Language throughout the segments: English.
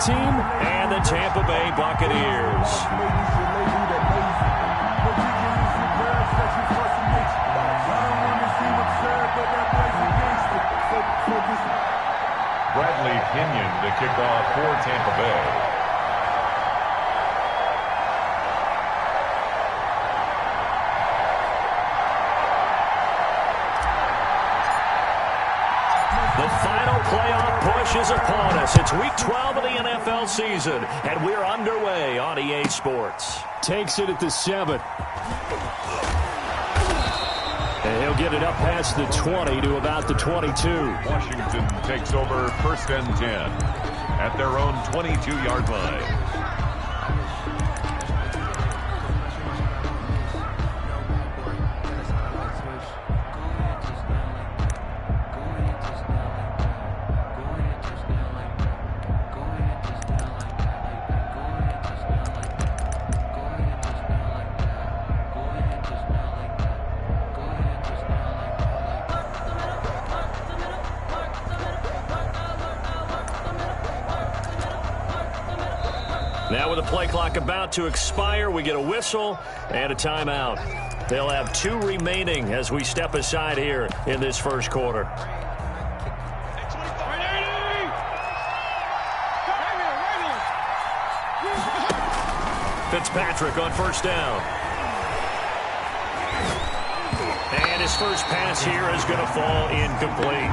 team and the Tampa Bay Buccaneers. Bradley Pinion to kick off for Tampa Bay. The final playoff push is upon us. It's Week 12 of the NFL season, and we're underway on EA Sports. Takes it at the 7. And he'll get it up past the 20 to about the 22. Washington takes over 1st and 10 at their own 22-yard line. Now with the play clock about to expire, we get a whistle and a timeout. They'll have 2 remaining as we step aside here in this first quarter. Fitzpatrick on 1st down. And his first pass here is going to fall incomplete.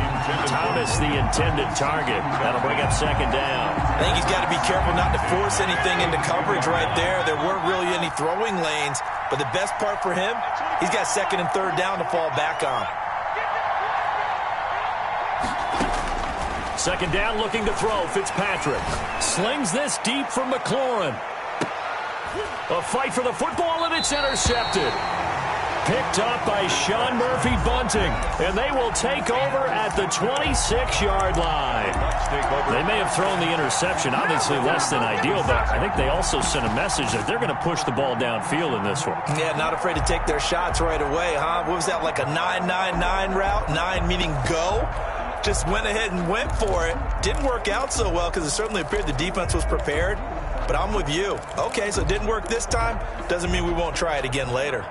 Thomas, the intended target. That'll bring up 2nd down. I think he's got to be careful not to force anything into coverage right there. There weren't really any throwing lanes, but the best part for him, he's got 2nd and 3rd down to fall back on. 2nd down, looking to throw. Fitzpatrick slings this deep from McLaurin. A fight for the football, and it's intercepted. Picked up by Sean Murphy Bunting, and they will take over at the 26-yard line. They may have thrown the interception, obviously less than ideal, but I think they also sent a message that they're going to push the ball downfield in this one. Yeah, not afraid to take their shots right away, huh? What was that, like a 9-9-9 route? 9 meaning go? Just went ahead and went for it. Didn't work out so well because it certainly appeared the defense was prepared, but I'm with you. Okay, so it didn't work this time. Doesn't mean we won't try it again later.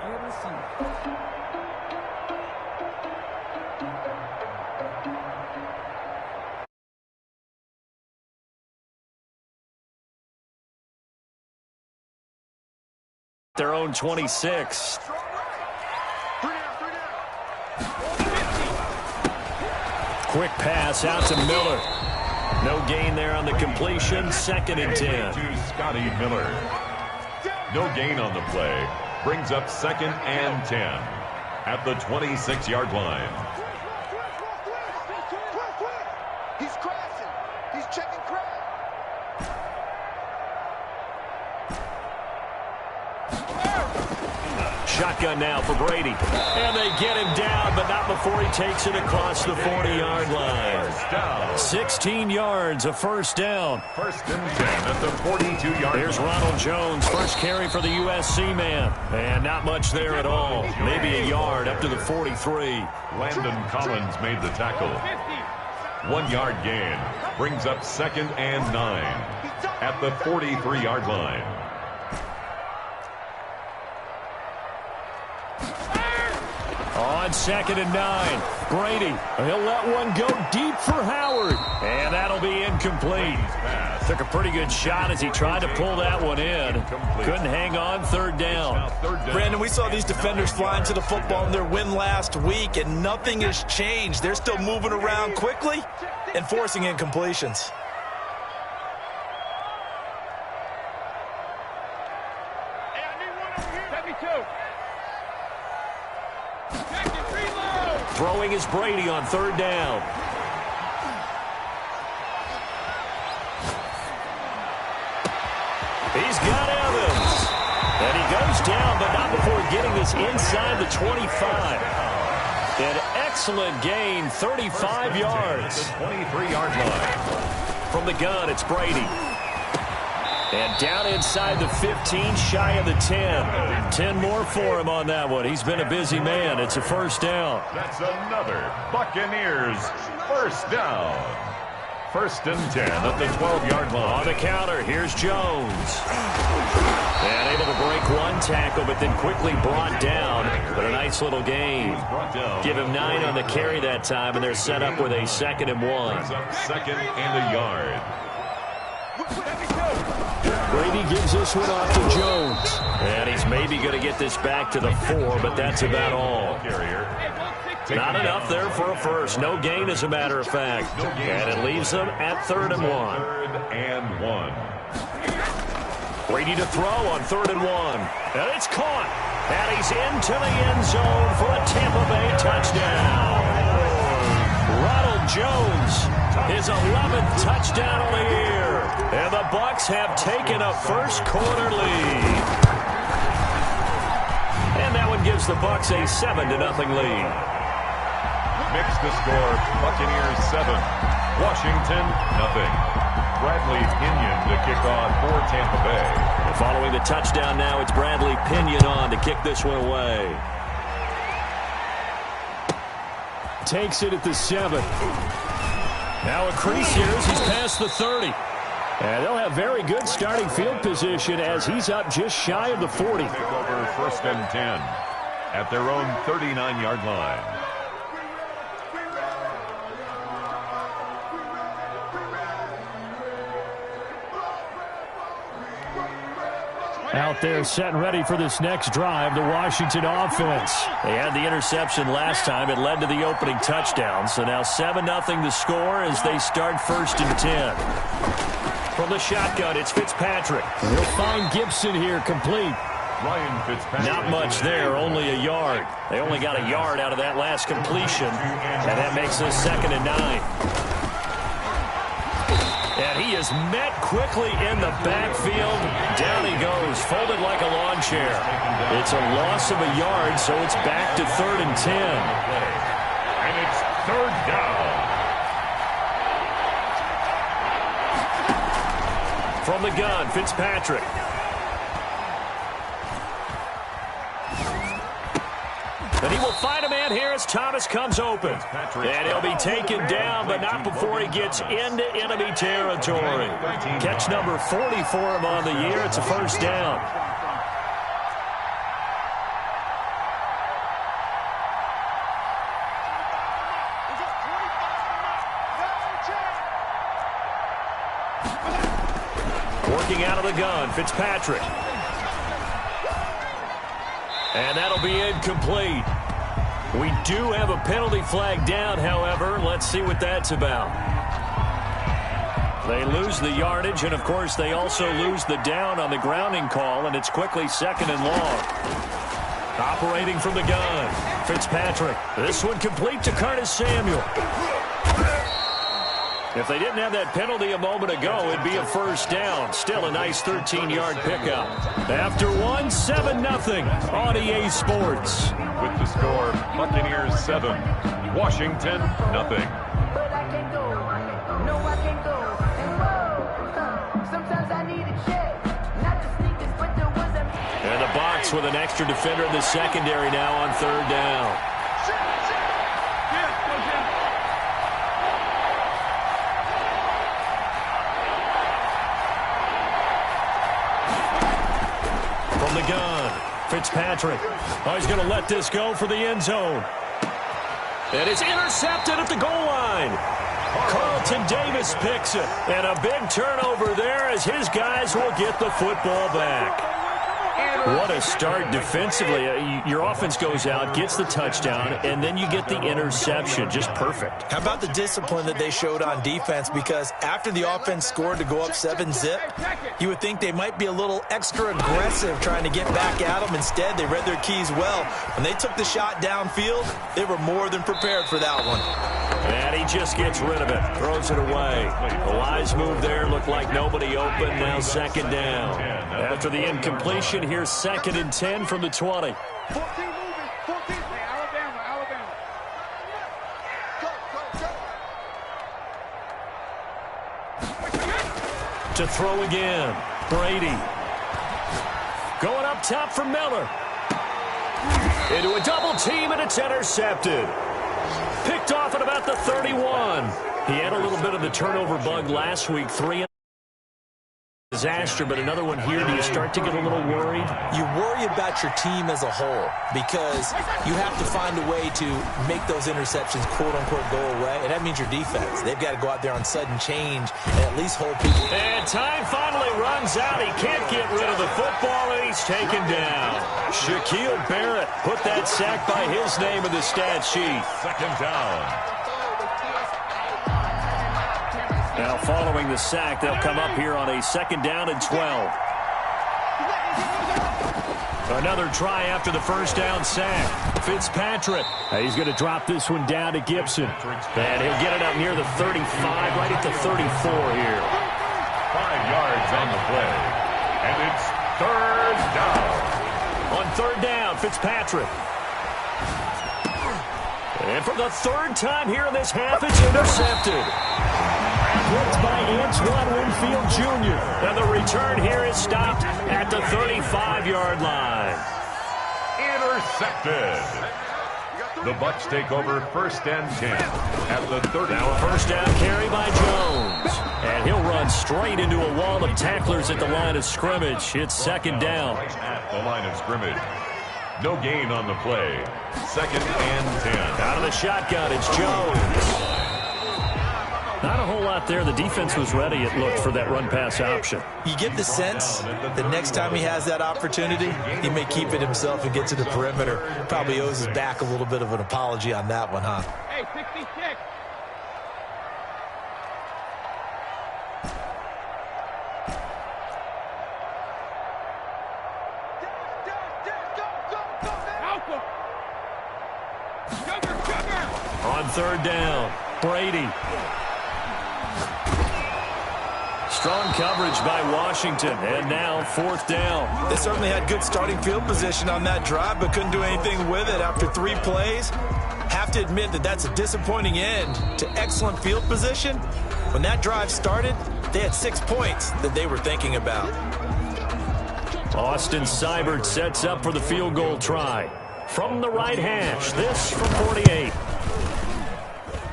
Their own 26. Quick pass out to Miller. No gain there on the completion. 2nd and 10. To Scotty Miller. No gain on the play. Brings up 2nd and 10 at the 26-yard line. He's crashing. He's checking crash. Shotgun now for Brady. And they get him down, but not before he takes it across the 40-yard line. 16 yards, a 1st down. 1st and 10 at the 42-yard line. Here's Ronald Jones, first carry for the USC man. And not much there at all. Maybe a yard up to the 43. Landon Collins made the tackle. 1-yard gain. Brings up 2nd and 9 at the 43-yard line. On 2nd and 9, Brady, he'll let one go deep for Howard, and that'll be incomplete. Took a pretty good shot as he tried to pull that one in. Couldn't hang on, 3rd down. Brandon, we saw these defenders flying to the football in their win last week, and nothing has changed. They're still moving around quickly and forcing incompletions. Throwing is Brady on 3rd down. He's got Evans. And he goes down, but not before getting this inside the 25. An excellent gain, 35 yards. 23-yard line. From the gun, it's Brady. And down inside the 15, shy of the 10. 10 more for him on that one. He's been a busy man. It's a 1st down. That's another Buccaneers 1st down. First and 10 at the 12-yard line. On the counter, here's Jones. And able to break one tackle, but then quickly brought down. But a nice little gain. Give him 9 on the carry that time, and they're set up with a 2nd and 1. Second and a yard. Brady gives this one off to Jones. And he's maybe going to get this back to the 4, but that's about all. Not enough there for a first. No gain, as a matter of fact. And it leaves them at 3rd and 1. 3rd and 1. Brady to throw on 3rd and 1. And it's caught. And he's into the end zone for a Tampa Bay touchdown. Ronald Jones, his 11th touchdown of the year. And the Bucs have taken a first-quarter lead. And that one gives the Bucs a 7-0 lead. Mix the score. Buccaneers 7. Washington 0. Bradley Pinion to kick off for Tampa Bay. And following the touchdown now, it's Bradley Pinion on to kick this one away. Takes it at the 7. Now a crease here as he's past the 30. And they'll have very good starting field position as he's up just shy of the 40. Take over 1st and 10 at their own 39-yard line. Out there set and ready for this next drive, the Washington offense. They had the interception last time. It led to the opening touchdown. So now 7-0 the score as they start 1st and 10. From the shotgun, it's Fitzpatrick. And he'll find Gibson here complete. Ryan Fitzpatrick. Not much there, only a yard. They only got a yard out of that last completion, and that makes this 2nd and 9. And he is met quickly in the backfield. Down he goes, folded like a lawn chair. It's a loss of a yard, so it's back to 3rd and 10. And it's 3rd down. From the gun, Fitzpatrick. And he will find a man here as Thomas comes open. And he'll be taken down, but not before he gets into enemy territory. Catch number 40 for him on the year. It's a 1st down. Working out of the gun, Fitzpatrick. And that'll be incomplete. We do have a penalty flag down, however. Let's see what that's about. They lose the yardage, and, of course, they also lose the down on the grounding call, and it's quickly 2nd and long. Operating from the gun, Fitzpatrick. This one complete to Curtis Samuel. If they didn't have that penalty a moment ago, it'd be a 1st down. Still a nice 13-yard pickup. After one, 7-0 on EA Sports. With the score, Buccaneers 7, Washington 0. But I can't go. No, I can't go. And whoa, sometimes I need a check. Not the sneakers, but the ones I'm... And the box with an extra defender in the secondary now on 3rd down. The gun, Fitzpatrick. Oh, he's going to let this go for the end zone. And it's intercepted at the goal line. Carlton Davis picks it. And a big turnover there as his guys will get the football back. What a start defensively. Your offense goes out, gets the touchdown, and then you get the interception. Just perfect. How about the discipline that they showed on defense? Because after the offense scored to go up 7-zip, you would think they might be a little extra aggressive trying to get back at them. Instead, they read their keys well. When they took the shot downfield, they were more than prepared for that one. And he just gets rid of it, throws it away. A wise move there, looked like nobody open, now 2nd down. After the incompletion, here's 2nd and 10 from the 20. 14 moving, 14. Hey, Alabama. Go. To throw again, Brady. Going up top for Miller. Into a double team, and it's intercepted. Picked off at about the 31. He had a little bit of the turnover bug last week, 3 disaster, but another one here. Do you start to get a little worried? You worry about your team as a whole because you have to find a way to make those interceptions, quote-unquote, go away, and that means your defense. They've got to go out there on sudden change and at least hold people. And time finally runs out. He can't get rid of the football, and he's taken down. Shaquille Barrett put that sack by his name in the stat sheet. Second down. Now, following the sack, they'll come up here on a 2nd down and 12. Another try after the first down sack. Fitzpatrick. He's going to drop this one down to Gibson. And he'll get it up near the 35, right at the 34 here. 5 yards on the play. And it's 3rd down. On 3rd down, Fitzpatrick. And for the 3rd time here in this half, it's intercepted. Blocked by Antoine Winfield Jr. And the return here is stopped at the 35-yard line. Intercepted. The Bucs take over 1st and 10 at the 30. Now a 1st down carry by Jones. And he'll run straight into a wall of tacklers at the line of scrimmage. It's 2nd down. At the line of scrimmage. No gain on the play. 2nd and 10. Out of the shotgun, it's Jones. Not a whole lot there. The defense was ready, it looked, for that run-pass option. You get the sense that next time he has that opportunity, he may keep it himself and get to the perimeter. Probably owes his back a little bit of an apology on that one, huh? Hey, 66. On 3rd down, Brady. Strong coverage by Washington, and now 4th down. They certainly had good starting field position on that drive, but couldn't do anything with it after 3 plays. Have to admit that that's a disappointing end to excellent field position. When that drive started, they had 6 points that they were thinking about. Austin Seibert sets up for the field goal try. From the right hash, this from 48.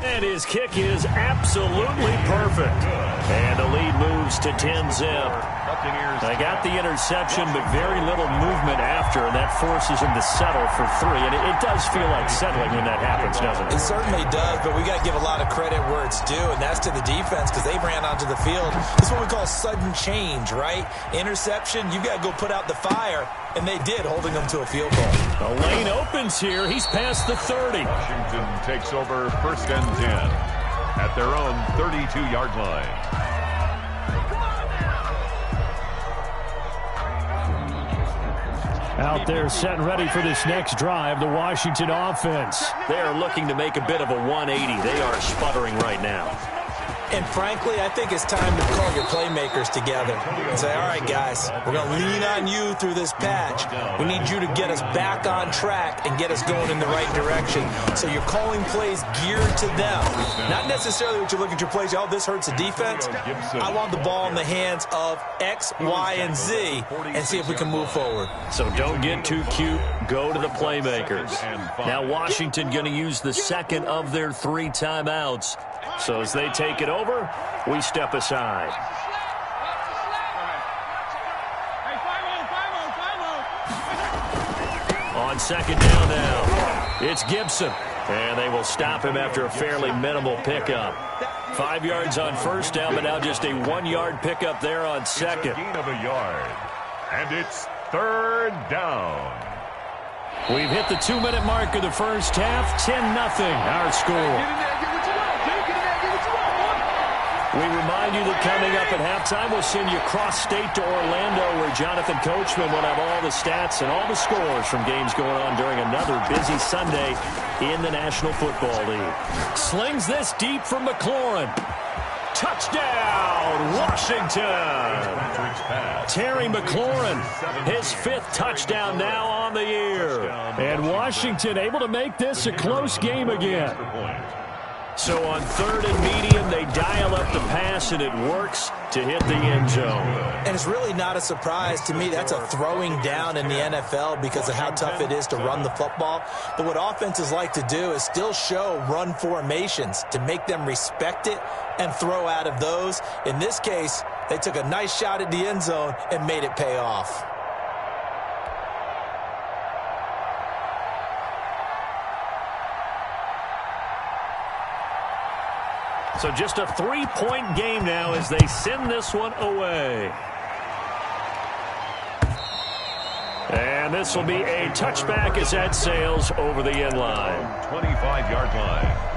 And his kick is absolutely perfect. And the lead moves to 10-zip. They got the interception, but very little movement after, and that forces him to settle for 3. And it does feel like settling when that happens, doesn't it? It certainly does, but we got to give a lot of credit where it's due, and that's to the defense because they ran onto the field. It's what we call sudden change, right? Interception, you've got to go put out the fire, and they did, holding them to a field goal. The lane opens here. He's past the 30. Washington takes over 1st and 10 at their own 32-yard line. Out there set and ready for this next drive, the Washington offense. They are looking to make a bit of a 180. They are sputtering right now. And frankly, I think it's time to call your playmakers together and say, all right, guys, we're going to lean on you through this patch. We need you to get us back on track and get us going in the right direction. So you're calling plays geared to them. Not necessarily what you look at your plays, oh, this hurts the defense. I want the ball in the hands of X, Y, and Z and see if we can move forward. So don't get too cute. Go to the playmakers. Now Washington going to use the 2nd of their 3 timeouts. So as they take it over, we step aside. On 2nd down now, it's Gibson. And they will stop him after a fairly minimal pickup. 5 yards on 1st down, but now just a 1-yard pickup there on 2nd. Gain of a yard. And it's 3rd down. We've hit the 2-minute mark of the first half. 10-0 our score. We remind you that coming up at halftime, we'll send you cross-state to Orlando, where Jonathan Coachman will have all the stats and all the scores from games going on during another busy Sunday in the National Football League. Slings this deep from McLaurin. Touchdown, Washington! Terry McLaurin, his 5th touchdown now on the year. And Washington able to make this a close game again. So on 3rd and medium, they dial up the pass, and it works to hit the end zone. And it's really not a surprise to me. That's a throwing down in the NFL because of how tough it is to run the football. But what offenses like to do is still show run formations to make them respect it and throw out of those. In this case, they took a nice shot at the end zone and made it pay off. So just a 3-point game now as they send this one away. And this will be a touchback as that sails over the end line. 25-yard line.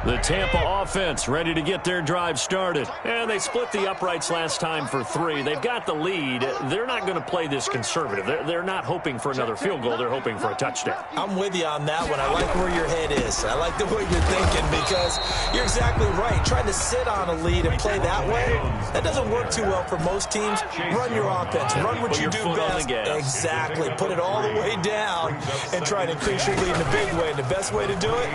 The Tampa offense ready to get their drive started. And they split the uprights last time for 3. They've got the lead. They're not going to play this conservative. They're not hoping for another field goal. They're hoping for a touchdown. I'm with you on that one. I like where your head is. I like the way you're thinking because you're exactly right. Trying to sit on a lead and play that way, that doesn't work too well for most teams. Run your offense. Run what you do best. Exactly. Put it all the way down and try to increase your lead in a big way. And the best way to do it,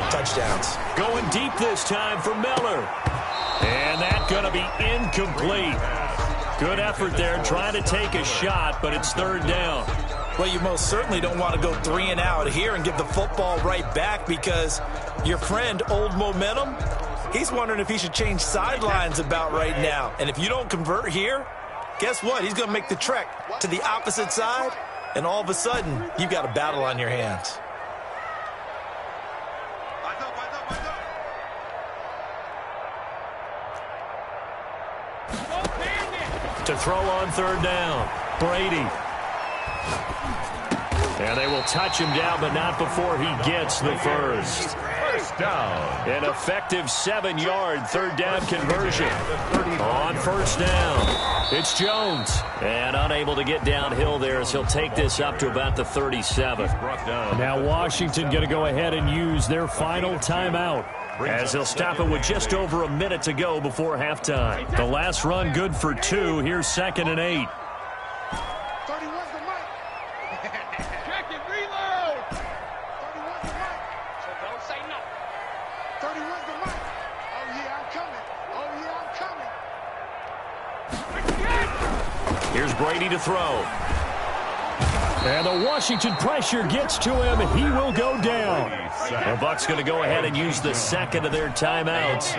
touchdowns. Going deep this time for Miller. And that's going to be incomplete. Good effort there trying to take a shot, but it's 3rd down. Well, you most certainly don't want to go 3 and out here and give the football right back because your friend, Old Momentum, he's wondering if he should change sidelines about right now. And if you don't convert here, guess what? He's going to make the trek to the opposite side, and all of a sudden, you've got a battle on your hands. To throw on 3rd down, Brady. And they will touch him down, but not before he gets the first. First down. An effective 7-yard 3rd down conversion. On 1st down, it's Jones. And unable to get downhill there as he'll take this up to about the 37. Now Washington going to go ahead and use their final timeout, as they'll stop it with just over a minute to go before halftime. The last run good for 2. Here's 2nd and 8. 31's the mic. Check it, reload. 31's the mic. So don't say no. 31's the mic. Oh, yeah, I'm coming. Oh, yeah, I'm coming. Here's Brady to throw. And the Washington pressure gets to him. He will go down. The Bucs going to go ahead and use the 2nd of their timeouts,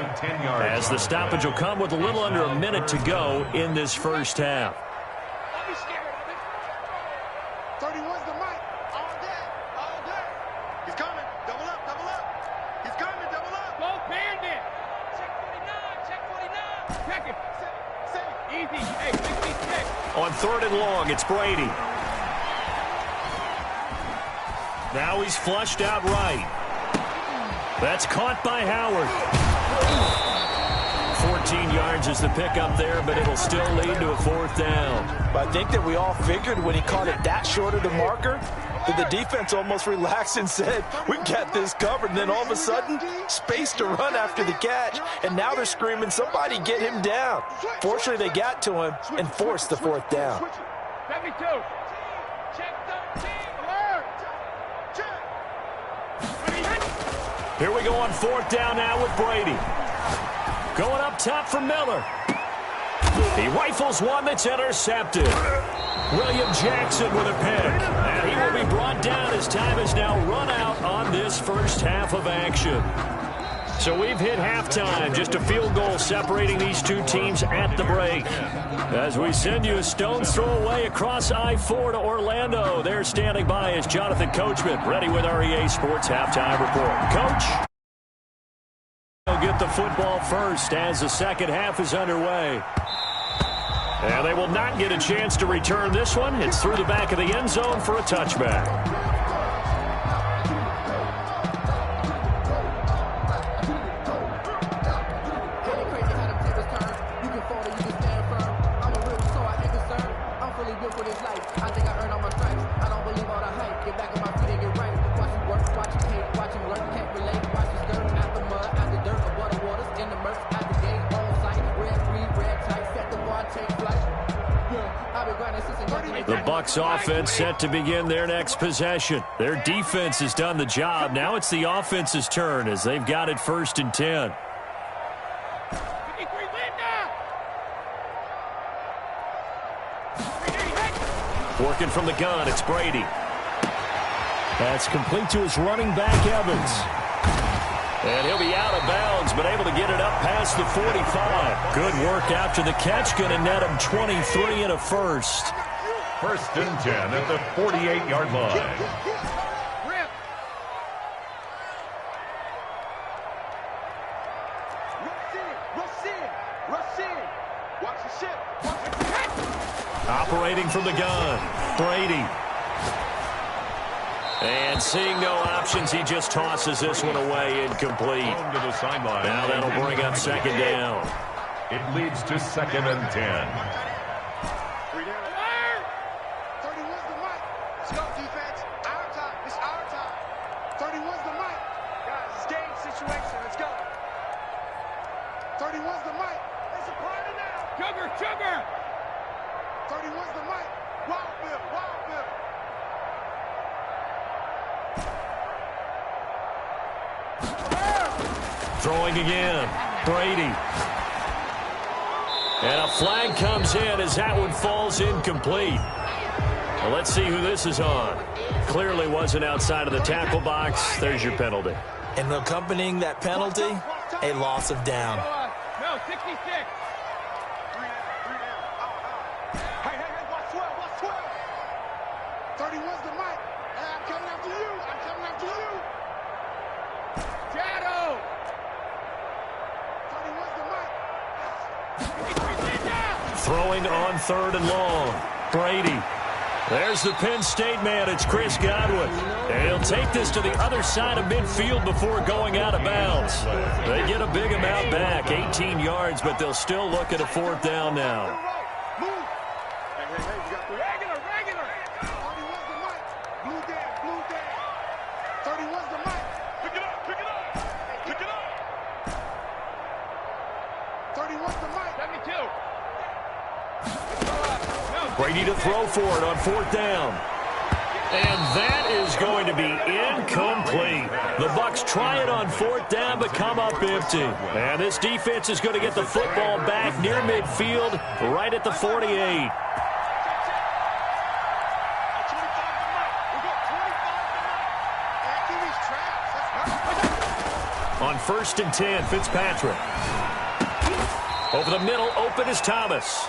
as the stoppage will come with a little under a minute to go in this first half. Don't be scared of it. 31's the mic. All day. All day. He's coming. Double up. Double up. He's coming. Double up. Go Bandit. Check 49. Check 49. Check it. Easy. Hey, 66. On 3rd and long, it's Brady. Now he's flushed out right. That's caught by Howard. 14 yards is the pickup there, but it'll still lead to a 4th down. But I think that we all figured when he caught it that short of the marker that the defense almost relaxed and said, we've got this covered. And then all of a sudden, space to run after the catch. And now they're screaming, somebody get him down. Fortunately, they got to him and forced the 4th down. 72. Check 13. Here we go on 4th down now with Brady. Going up top for Miller. He rifles one that's intercepted. William Jackson with a pick. And he will be brought down as time is now run out on this first half of action. So we've hit halftime. Just a field goal separating these two teams at the break. As we send you a stone's throw away across I-4 to Orlando. There standing by is Jonathan Coachman, ready with our EA Sports Halftime Report. Coach, they'll get the football first as the second half is underway. And they will not get a chance to return this one. It's through the back of the end zone for a touchback. I've been grinding since The Bucs offense set to begin their next possession. Their defense has done the job. Now it's the offense's turn as they've got it 1st and 10. Working from the gun, it's Brady. That's complete to his running back, Evans. And he'll be out of bounds, but able to get it up past the 45. Good work after the catch. Going to net him 23 and a first. 1st and 10 at the 48-yard line. Operating from the gun, Brady. And seeing no options, he just tosses this one away, incomplete. To the sideline. Now that'll bring up 2nd down. It leads to 2nd and 10. 31's the mic. Let's go, defense. Our time. It's our time. 31's the mic. Guys, it's game situation. Let's go. 31's the mic. It's a party now. Sugar. 31's the mic. Wild Bill. Throwing again, Brady. And a flag comes in as that one falls incomplete. Well, let's see who this is on. Clearly wasn't outside of the tackle box. There's your penalty. And accompanying that penalty, a loss of down. No, 66. Hey, watch 12. 31's the mic. Hey, I'm coming after you. Shadow. 31's the mic. Throwing on 3rd and long. Brady. There's the Penn State man. It's Chris Godwin. And he'll take this to the other side of midfield before going out of bounds. They get a big amount back, 18 yards, but they'll still look at a 4th down now. Regular. 31's the mic. Blue down. 31's the mic. Pick it up. 31's the mic. 72. Brady to throw for it on 4th down. And that is going to be incomplete. The Bucs try it on 4th down, but come up empty. And this defense is going to get the football back near midfield, right at the 48. On 1st and 10, Fitzpatrick. Over the middle, open is Thomas.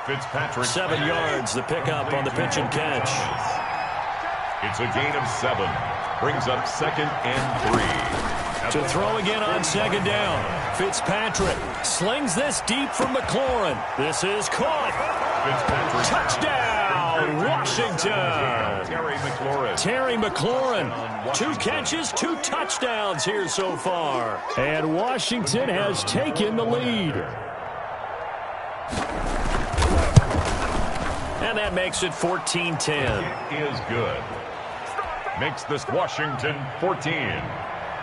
Fitzpatrick. 7 yards, the pickup on the pitch and catch. It's a gain of 7. Brings up 2nd and 3. To throw again on 2nd down. Fitzpatrick slings this deep from McLaurin. This is caught. Fitzpatrick. Touchdown, Washington. Terry McLaurin. 2 catches, 2 touchdowns here so far. And Washington has taken the lead. And that makes it 14-10. Is good. Makes this Washington 14.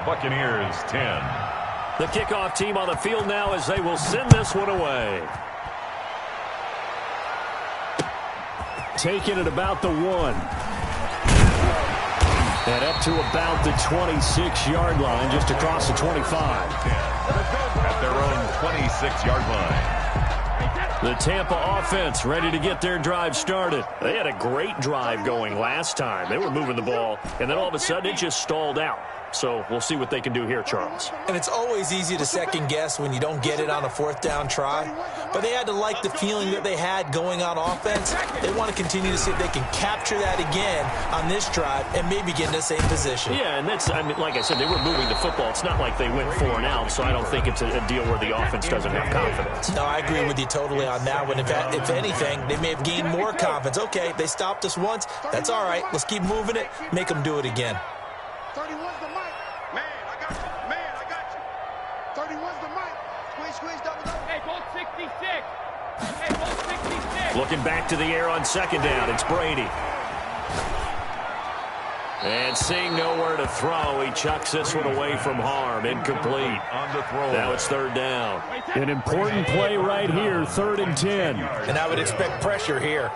Buccaneers 10. The kickoff team on the field now as they will send this one away. Taking it about the 1. And up to about the 26-yard line, just across the 25. At their own 26-yard line. The Tampa offense ready to get their drive started. They had a great drive going last time. They were moving the ball, and then all of a sudden it just stalled out. So we'll see what they can do here, Charles. And it's always easy to second guess when you don't get it on a 4th down try. But they had to like the feeling that they had going on offense. They want to continue to see if they can capture that again on this drive and maybe get in the same position. Yeah, and that's, I mean, like I said, they were moving the football. It's not like they went 4 and out, so I don't think it's a deal where the offense doesn't have confidence. No, I agree with you totally on that one. If anything, they may have gained more confidence. Okay, they stopped us once. That's all right. Let's keep moving it. Make them do it again. 31's the mic. Man, I got you. 31's the mic. Squeeze, double. Hey, bolt 66. Looking back to the air on 2nd down. It's Brady. And seeing nowhere to throw, he chucks this one away from harm. Incomplete. Now it's 3rd down. An important play right here, 3rd and 10. And I would expect pressure here.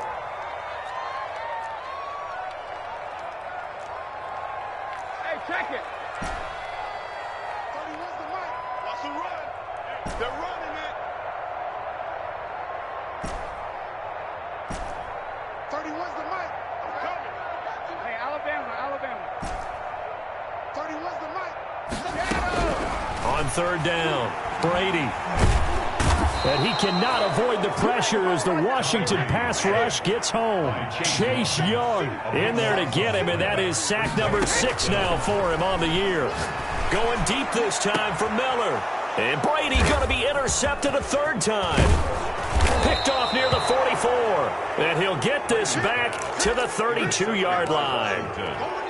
31's the mic. I'm coming. Hey, Alabama. 31's the mic. On third down, Brady. And he cannot avoid the pressure as the Washington pass rush gets home. Chase Young in there to get him, and that is sack number 6 now for him on the year. Going deep this time for Miller. And Brady going to be intercepted a third time. Picked off near the 44. And he'll get this back to the 32-yard line.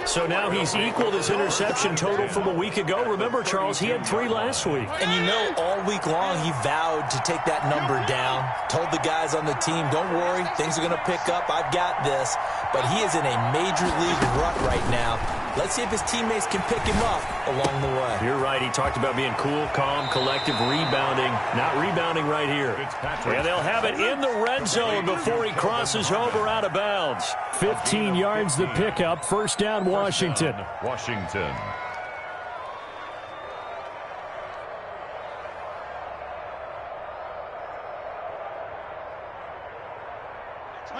So now he's equaled his interception total from a week ago. Remember, Charles, he had 3 last week. And you know, all week long he vowed to take that number down. Told the guys on the team, don't worry, things are going to pick up. I've got this. But he is in a major league rut right now. Let's see if his teammates can pick him up along the way. You're right. He talked about being cool, calm, collective, rebounding. Not rebounding right here. And they'll have it in the red zone before he crosses over out of bounds. 15 yards the pickup. First down, Washington. Washington.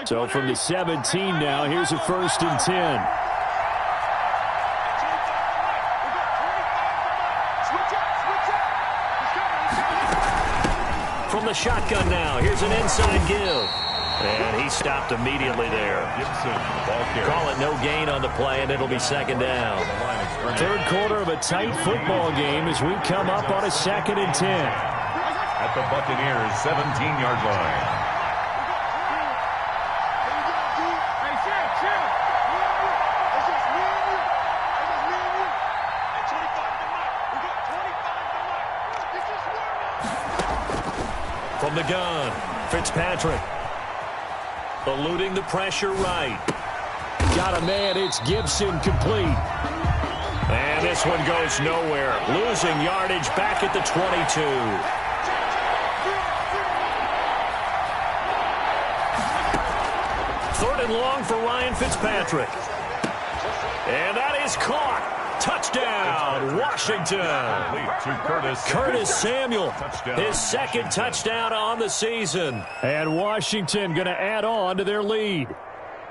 So from the 17 now, here's a 1st and 10. From the shotgun now, here's an inside give. And he stopped immediately there. Call it no gain on the play, and it'll be 2nd down. Third quarter of a tight football game as we come up on a 2nd and 10. At the Buccaneers' 17-yard line. From the gun, Fitzpatrick. Eluding the pressure right. Got a man, it's Gibson complete. And this one goes nowhere. Losing yardage back at the 22. Third and long for Ryan Fitzpatrick. And that is caught. Touchdown, Washington. To Curtis Samuel, his 2nd touchdown on the season. And Washington going to add on to their lead.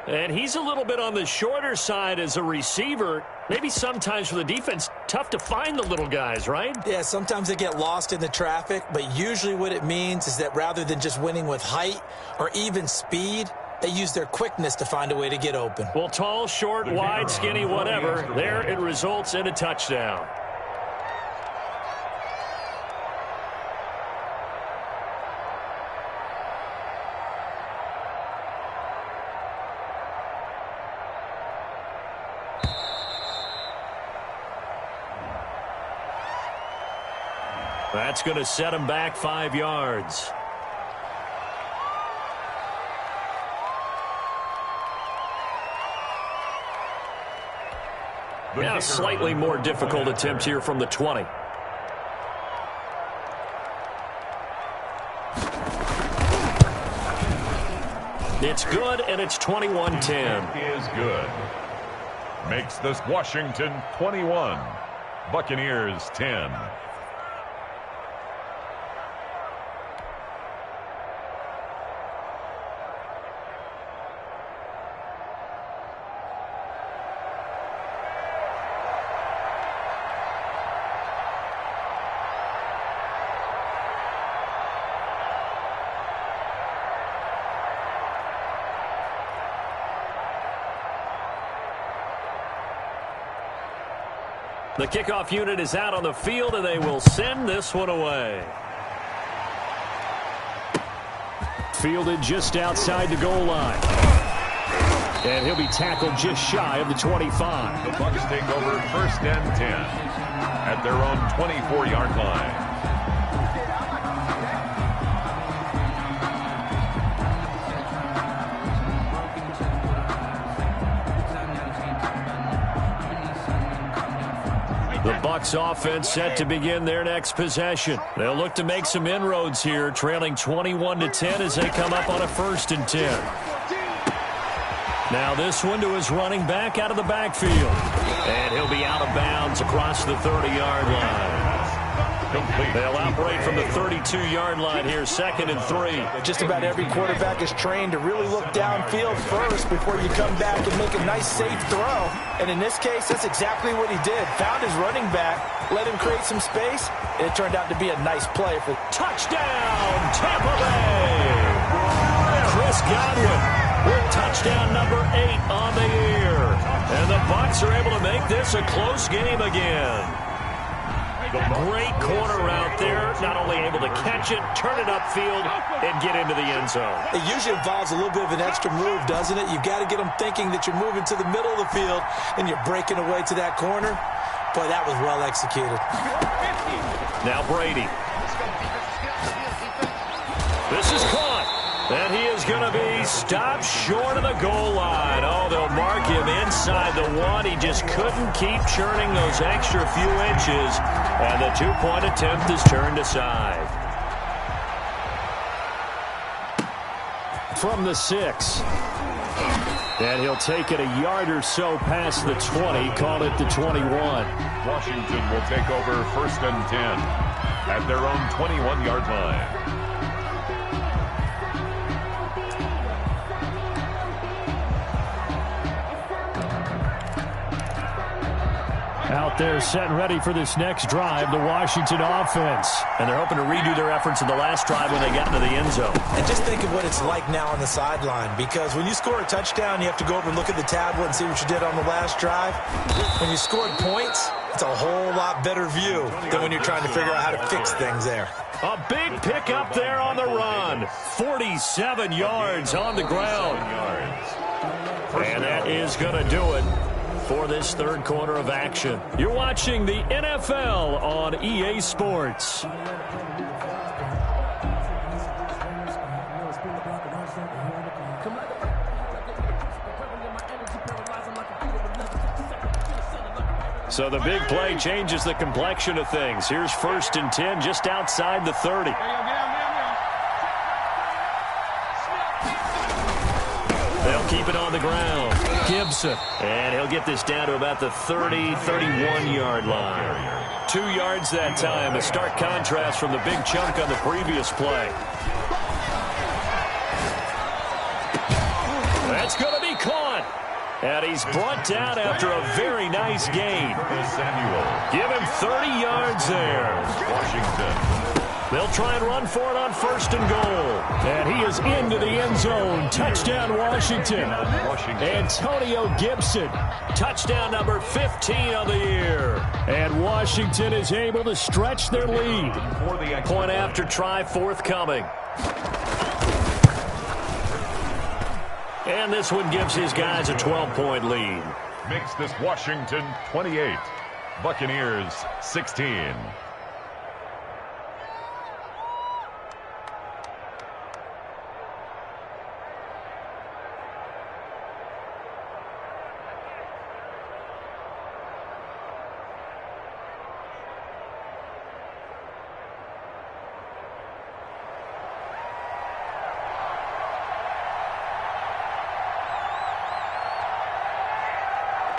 And he's a little bit on the shorter side as a receiver. Maybe sometimes for the defense, tough to find the little guys, right? Yeah, sometimes they get lost in the traffic, but usually what it means is that rather than just winning with height or even speed, they use their quickness to find a way to get open. Well, tall, short, wide, skinny, whatever. There it results in a touchdown. That's going to set him back 5 yards. Now a slightly more difficult attempt here from the 20. It's good, and it's 21-10. Is good. Makes this Washington 21. Buccaneers 10. The kickoff unit is out on the field, and they will send this one away. Fielded just outside the goal line. And he'll be tackled just shy of the 25. The Bucs take over 1st and 10 at their own 24-yard line. The Bucs offense set to begin their next possession. They'll look to make some inroads here, trailing 21-10 as they come up on a 1st and 10. Now this one to his running back out of the backfield. And he'll be out of bounds across the 30-yard line. complete. They'll operate from the 32-yard line here, 2nd and 3. Just about every quarterback is trained to really look downfield first before you come back and make a nice, safe throw. And in this case, that's exactly what he did. Found his running back, let him create some space, and it turned out to be a nice play for touchdown, Tampa Bay! Chris Godwin with touchdown number 8 on the year. And the Bucs are able to make this a close game again. Great corner route there. Not only able to catch it, turn it upfield, and get into the end zone. It usually involves a little bit of an extra move, doesn't it? You've got to get them thinking that you're moving to the middle of the field and you're breaking away to that corner. Boy, that was well executed. Now Brady. This is caught. And he is going to be stopped short of the goal line. Oh, they'll mark him inside the 1. He just couldn't keep churning those extra few inches. And the 2-point attempt is turned aside. From the 6. And he'll take it a yard or so past the 20. Call it the 21. Washington will take over 1st and 10 at their own 21-yard line. Out there set and ready for this next drive, the Washington offense. And they're hoping to redo their efforts in the last drive when they got into the end zone. And just think of what it's like now on the sideline, because when you score a touchdown, you have to go over and look at the tablet and see what you did on the last drive. When you scored points, it's a whole lot better view than when you're trying to figure out how to fix things there. A big pickup there on the run. 47 yards on the ground. And that is going to do it for this 3rd quarter of action. You're watching the NFL on EA Sports. So the big play changes the complexion of things. Here's 1st and 10 just outside the 30. They'll keep it on the ground. Gibson. And he'll get this down to about the 30, 31-yard line. 2 yards that time. A stark contrast from the big chunk on the previous play. That's going to be caught. And he's brought down after a very nice gain. Give him 30 yards there. Washington. They'll try and run for it on 1st and goal. And he is into the end zone. Touchdown, Washington. Antonio Gibson. Touchdown number 15 on the year. And Washington is able to stretch their lead. Point after try forthcoming. And this one gives his guys a 12-point lead. Makes this Washington 28. Buccaneers 16.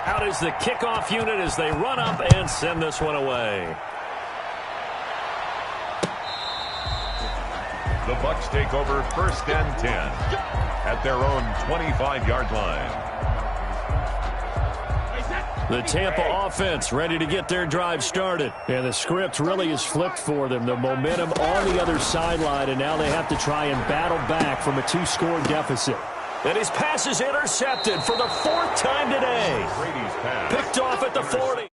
Out is the kickoff unit as they run up and send this one away. The Bucs take over 1st and 10 at their own 25-yard line. The Tampa offense ready to get their drive started. And the script really is flipped for them. The momentum on the other sideline, and now they have to try and battle back from a 2-score deficit. And his pass is intercepted for the 4th time today. Picked off at the 40.